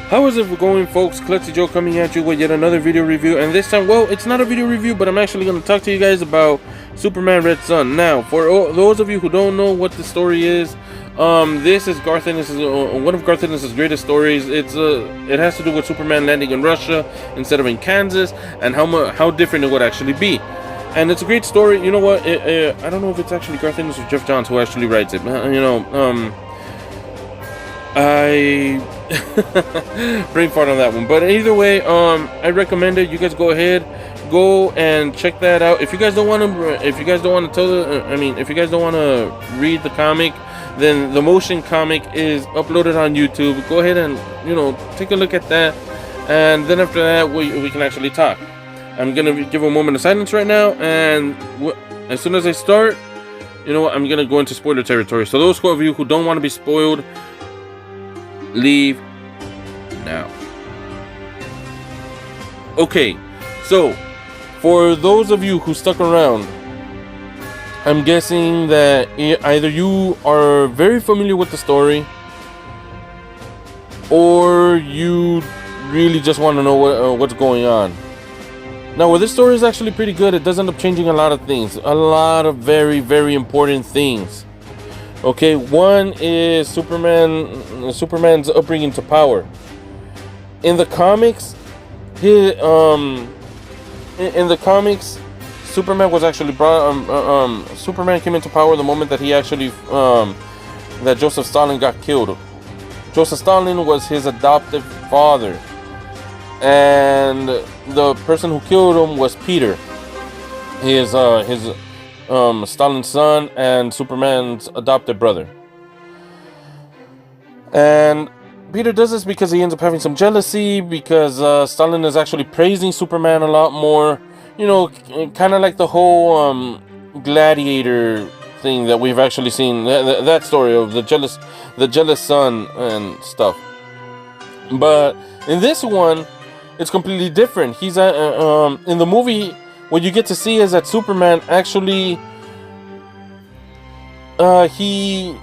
How is it going, folks? Klutzy Joe coming at you with yet another video review, and this time, well, it's not a video review, but I'm actually going to talk to you guys about Superman Red Sun. Now, for those of you who don't know what the story is, this is Garth Ennis' one of Garth Ennis' greatest stories. It has to do with Superman landing in Russia instead of in Kansas, and how different it would actually be. And it's a great story. You know what? I don't know if it's actually Garth Ennis or Jeff Johns who actually writes it. I brain fart on that one, but either way, I recommend it. You guys go ahead, go and check that out. If you guys don't want to, if you guys don't want to read the comic, then the motion comic is uploaded on YouTube. Go ahead and take a look at that, and then after that we can actually talk. I'm gonna give a moment of silence right now, and as soon as I start, I'm gonna go into spoiler territory. So those of you who don't want to be spoiled, leave now. Okay, so for those of you who stuck around, I'm guessing that either you are very familiar with the story, or you really just want to know what's going on. Now, this story is actually pretty good. It does end up changing a lot of things, a lot of very, very important things. Okay, one is Superman's upbringing to power. In the comics, Superman was actually brought. Superman came into power the moment that he actually that Joseph Stalin got killed. Joseph Stalin was his adoptive father, and the person who killed him was Peter, his Stalin's son and Superman's adopted brother. And Peter does this because he ends up having some jealousy, because Stalin is actually praising Superman a lot more. Kind of like the whole gladiator thing that we've actually seen, that story of the jealous son and stuff. But in this one, it's completely different. He's in the movie, what you get to see is that Superman actually he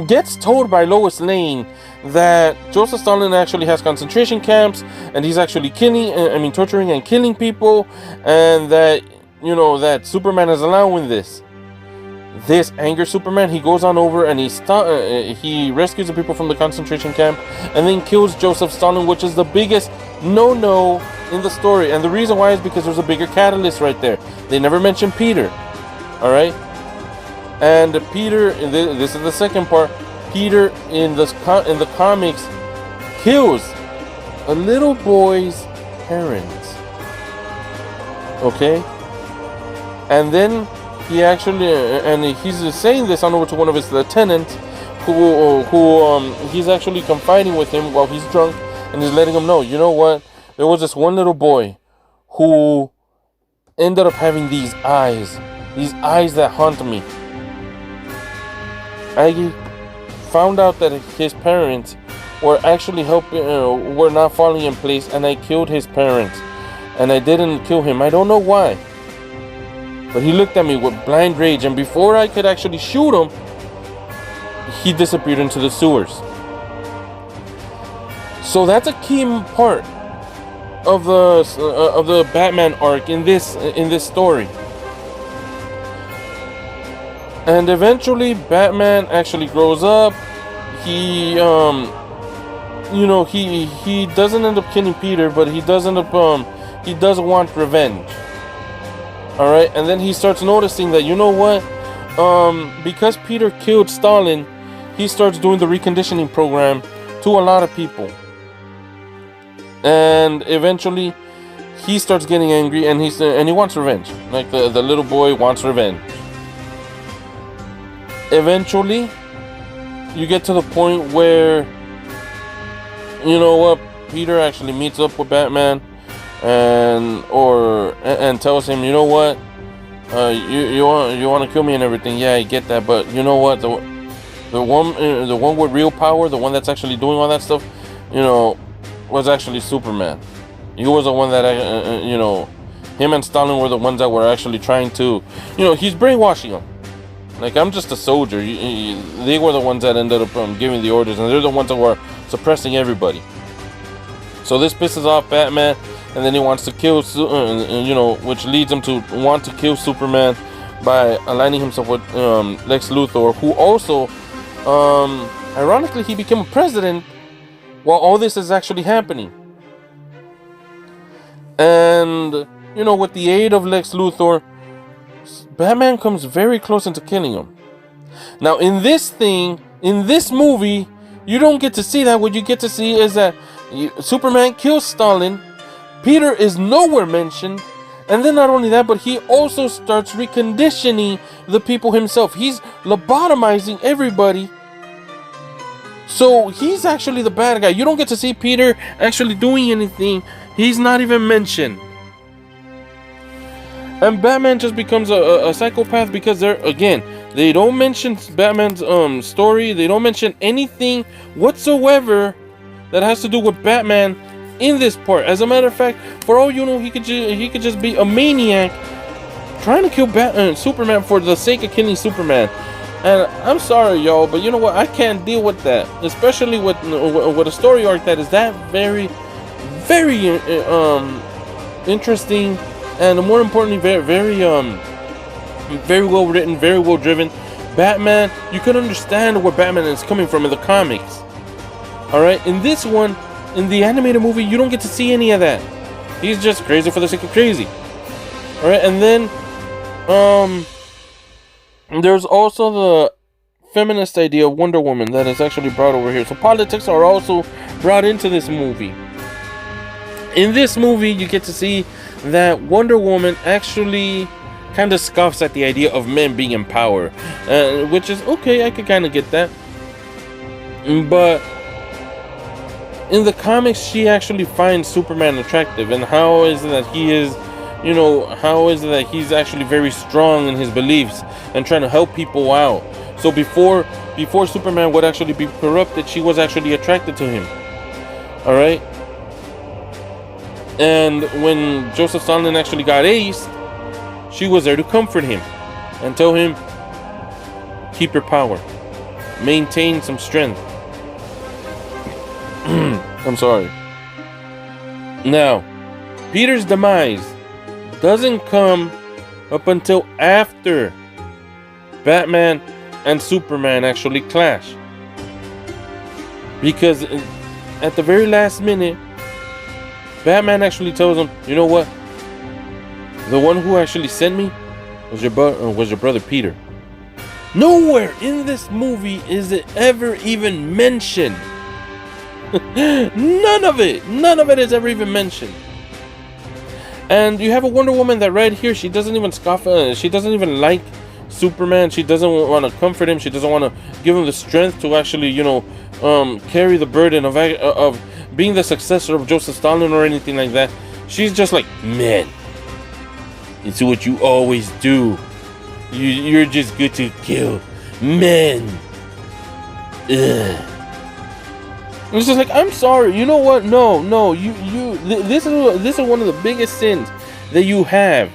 gets told by Lois Lane that Joseph Stalin actually has concentration camps, and he's actually torturing and killing people, and that that Superman is allowing this. This angers Superman. He goes on over and he rescues the people from the concentration camp, and then kills Joseph Stalin, which is the biggest no-no in the story. And the reason why is because there's a bigger catalyst right there. They never mention Peter. All right. And Peter, this is the second part. Peter in the comics kills a little boy's parents. Okay, and then he actually, and he's saying this on over to one of his lieutenants, who he's actually confiding with him while he's drunk, and he's letting him know, you know what? There was this one little boy who ended up having these eyes that haunt me. I found out that his parents were actually were not falling in place, and I killed his parents, and I didn't kill him. I don't know why, but he looked at me with blind rage, and before I could actually shoot him, he disappeared into the sewers. So that's a key part of the Batman arc in this story. And eventually, Batman actually grows up. He, he doesn't end up killing Peter, but he does end up, he does want revenge. All right, and then he starts noticing that, because Peter killed Stalin, he starts doing the reconditioning program to a lot of people. And eventually, he starts getting angry, and he wants revenge. Like the little boy wants revenge. Eventually, you get to the point where, Peter actually meets up with Batman and tells him, you want to kill me and everything. Yeah, I get that, but you know what? The one with real power, the one that's actually doing all that stuff, was actually Superman. He was the one that him and Stalin were the ones that were actually trying to, he's brainwashing him. Like, I'm just a soldier. They were the ones that ended up giving the orders, and they're the ones that were suppressing everybody. So this pisses off Batman, and then he wants to kill, which leads him to want to kill Superman by aligning himself with Lex Luthor, who also, ironically, he became a president while all this is actually happening. And, with the aid of Lex Luthor, Batman comes very close into killing him. Now, in this movie, you don't get to see that. What you get to see is that Superman kills Stalin, Peter is nowhere mentioned, and then not only that, but he also starts reconditioning the people himself. He's lobotomizing everybody. So he's actually the bad guy. You don't get to see Peter actually doing anything. He's not even mentioned. And Batman just becomes a psychopath because they don't mention Batman's story. They don't mention anything whatsoever that has to do with Batman in this part. As a matter of fact, for all you know, he could just be a maniac trying to kill Superman for the sake of killing Superman. And I'm sorry, y'all, but you know what? I can't deal with that, especially with a story arc that is that very, very interesting, and more importantly, very, very well written, very well driven. Batman, you can understand where Batman is coming from in the comics. All right, in this one, in the animated movie, you don't get to see any of that. He's just crazy for the sake of crazy. All right, and then there's also the feminist idea of Wonder Woman that is actually brought over here. So politics are also brought into this movie. In this movie, you get to see that Wonder Woman actually kind of scoffs at the idea of men being in power, which is okay. I could kind of get that, but in the comics, she actually finds Superman attractive. And how is it that he is, how is it that he's actually very strong in his beliefs and trying to help people out? So before Superman would actually be corrupted, she was actually attracted to him. All right. And when Joseph Stalin actually got aced, she was there to comfort him and tell him, keep your power, maintain some strength. I'm sorry. Now, Peter's demise doesn't come up until after Batman and Superman actually clash. Because at the very last minute, Batman actually tells him, you know what? The one who actually sent me was your brother Peter. Nowhere in this movie is it ever even mentioned. None of it is ever even mentioned. And you have a Wonder Woman that right here, she doesn't even scoff. She doesn't even like Superman. She doesn't want to comfort him. She doesn't want to give him the strength to actually, carry the burden of being the successor of Joseph Stalin or anything like that. She's just like, man, it's what you always do. You're just good to kill men. Ugh. It's just like, I'm sorry. You know what? No. This is one of the biggest sins that you have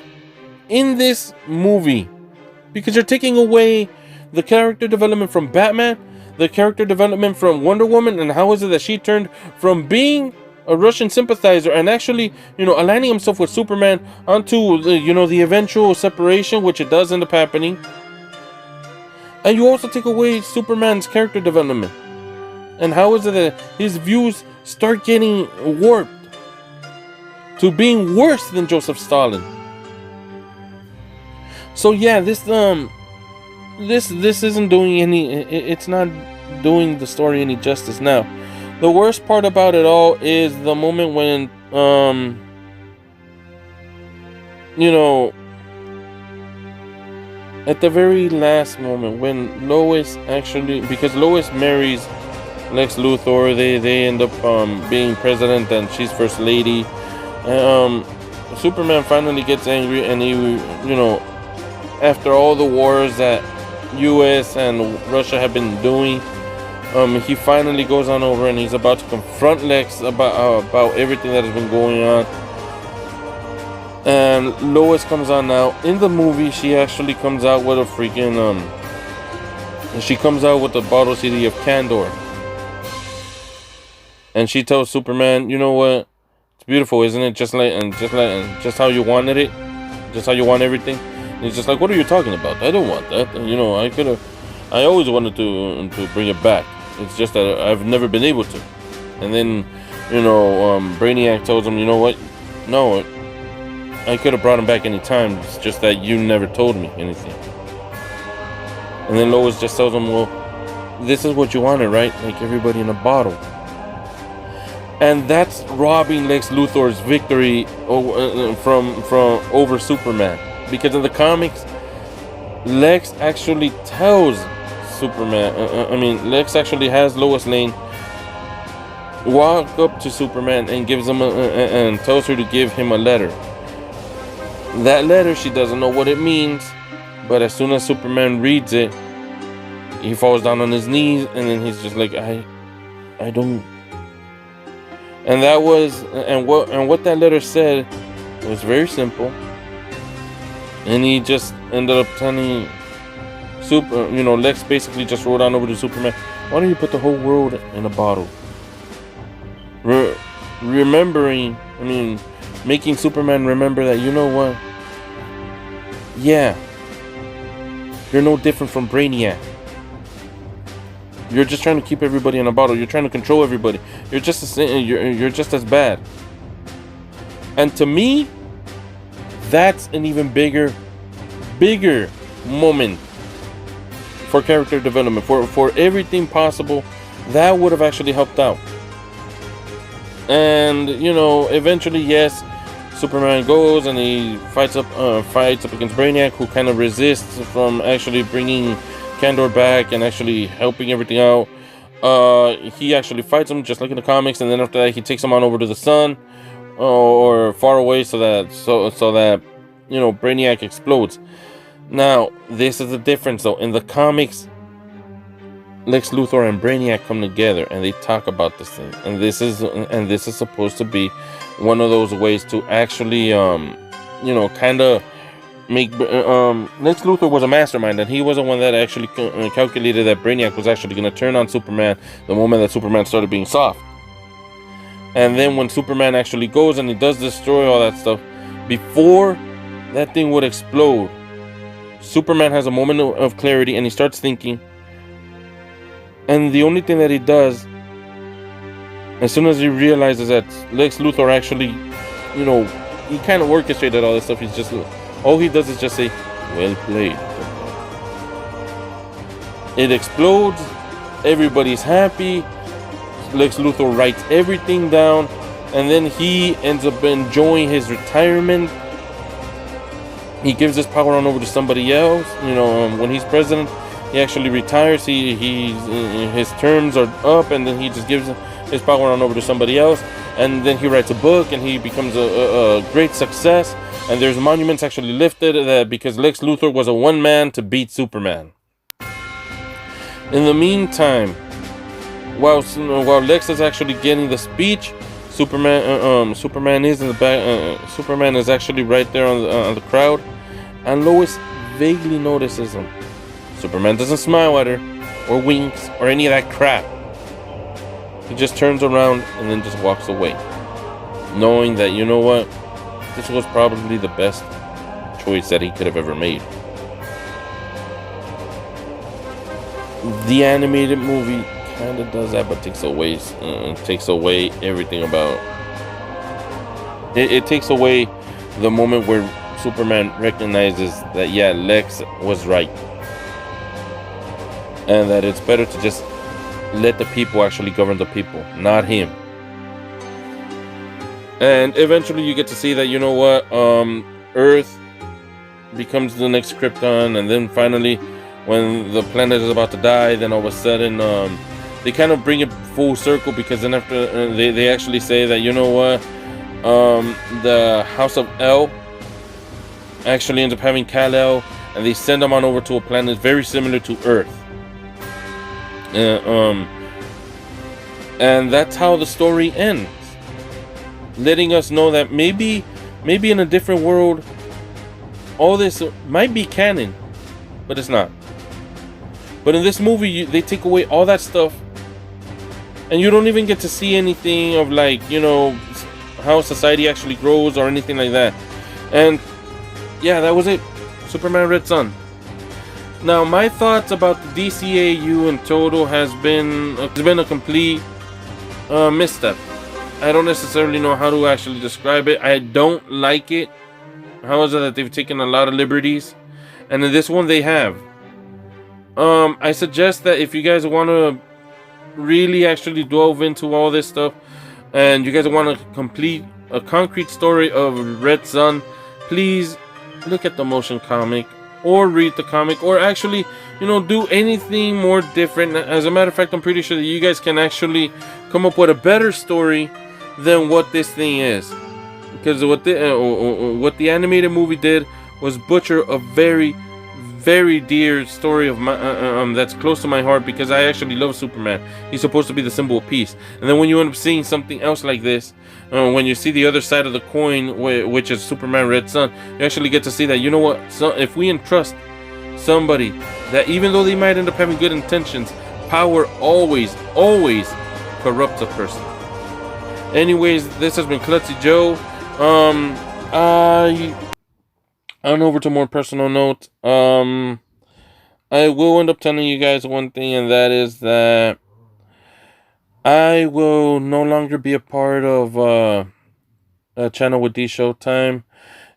in this movie, because you're taking away the character development from Batman, the character development from Wonder Woman, and how is it that she turned from being a Russian sympathizer and actually, aligning himself with Superman onto the eventual separation, which it does end up happening. And you also take away Superman's character development. And how is it that his views start getting warped to being worse than Joseph Stalin? So yeah, this isn't doing it's not doing the story any justice. Now, the worst part about it all is the moment when at the very last moment when Lois actually, because Lois marries Lex Luthor, they end up being president and she's first lady. Superman finally gets angry, and he, after all the wars that US and Russia have been doing, he finally goes on over and he's about to confront Lex about everything that has been going on. And Lois comes on now. In the movie, she actually comes out with a freaking she comes out with the bottle CD of Candor. And she tells Superman, you know what? It's beautiful, isn't it? Just how you wanted it, just how you want everything. And he's just like, what are you talking about? I don't want that. You know, I always wanted to bring it back. It's just that I've never been able to. And then, you know, Brainiac tells him, you know what? No, I could have brought him back any time. It's just that you never told me anything. And then Lois just tells him, well, this is what you wanted, right? Like everybody in a bottle. And that's robbing Lex Luthor's victory from over Superman, because in the comics, Lex actually tells Superman. Lex actually has Lois Lane walk up to Superman and gives him and tells her to give him a letter. That letter, she doesn't know what it means, but as soon as Superman reads it, he falls down on his knees, and then he's just like, I don't. And that was, and what that letter said was very simple. And he just ended up telling Lex basically just wrote on over to Superman, why don't you put the whole world in a bottle? Making Superman remember that, you know what? Yeah, you're no different from Brainiac. You're just trying to keep everybody in a bottle. You're trying to control everybody. You're just as bad. And to me, that's an even bigger moment for character development, for everything possible. That would have actually helped out. And eventually, yes, Superman goes and he fights up against Brainiac, who kind of resists from actually bringing Kandor back and actually helping everything out. He actually fights him just like in the comics, and then after that he takes him on over to the sun or far away so that Brainiac explodes. Now this is the difference though. In the comics, Lex Luthor and Brainiac come together and they talk about this thing, and this is supposed to be one of those ways to actually kind of make Lex Luthor was a mastermind, and he was the one that actually calculated that Brainiac was actually going to turn on Superman the moment that Superman started being soft. And then when Superman actually goes and he does destroy all that stuff, before that thing would explode, Superman has a moment of clarity and he starts thinking, and the only thing that he does, as soon as he realizes that Lex Luthor actually, he kind of orchestrated all this stuff, he's just, all he does is just say, well played. It explodes. Everybody's happy. Lex Luthor writes everything down. And then he ends up enjoying his retirement. He gives his power on over to somebody else. When he's president, he actually retires. His terms are up, and then he just gives his power on over to somebody else. And then he writes a book, and he becomes a great success. And there's monuments actually lifted because Lex Luthor was a one man to beat Superman. In the meantime, while Lex is actually getting the speech, Superman is in the back. Superman is actually right there on the crowd, and Lois vaguely notices him. Superman doesn't smile at her, or winks, or any of that crap. He just turns around and then just walks away, knowing that, you know what? This was probably the best choice that he could have ever made. The animated movie kind of does that, but takes away everything about it. It takes away the moment where Superman recognizes that, yeah, Lex was right, and that it's better to just let the people actually govern the people, not him. And eventually you get to see that, Earth becomes the next Krypton, and then finally, when the planet is about to die, then all of a sudden, they kind of bring it full circle, because then after, they actually say that, the House of El actually ends up having Kal-El, and they send them on over to a planet very similar to Earth. And that's how the story ends, letting us know that maybe in a different world, all this might be canon, but it's not. But in this movie, they take away all that stuff, and you don't even get to see anything of, like, you know, how society actually grows or anything like that. And yeah, that was it. Superman Red Sun. Now, my thoughts about the DCAU in total has been a complete misstep. I don't necessarily know how to actually describe it. I don't like it. How is it that they've taken a lot of liberties? And in this one, they have. I suggest that if you guys want to really actually delve into all this stuff, and you guys want to complete a concrete story of Red Sun, please look at the motion comic, or read the comic, or actually, you know, do anything more different. As a matter of fact, I'm pretty sure that you guys can actually come up with a better story than what this thing is, because what the animated movie did was butcher a very, very dear story of my that's close to my heart, because I actually love Superman. He's supposed to be the symbol of peace. And then when you end up seeing something else like this, when you see the other side of the coin, which is Superman Red Sun, you actually get to see that, you know what, so if we entrust somebody that, even though they might end up having good intentions, power always corrupts a person. Anyways, this has been Klutzy Joe. On over to more personal note. I will end up telling you guys one thing, and that is that I will no longer be a part of a channel with D Showtime.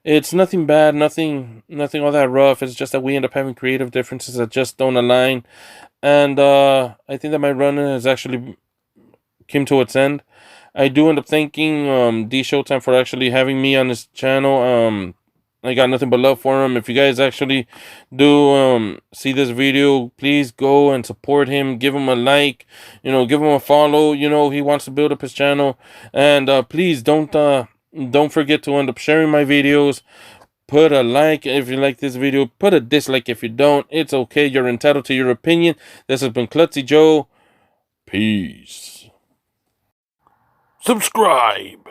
It's nothing bad, nothing all that rough. It's just that we end up having creative differences that just don't align, and I think that my run has actually came to its end. I do end up thanking D Showtime for actually having me on his channel. I got nothing but love for him. If you guys actually do see this video, please go and support him. Give him a like, you know, give him a follow. You know, he wants to build up his channel. And please don't forget to end up sharing my videos. Put a like if you like this video. Put a dislike if you don't. It's okay. You're entitled to your opinion. This has been Klutzy Joe. Peace. Subscribe.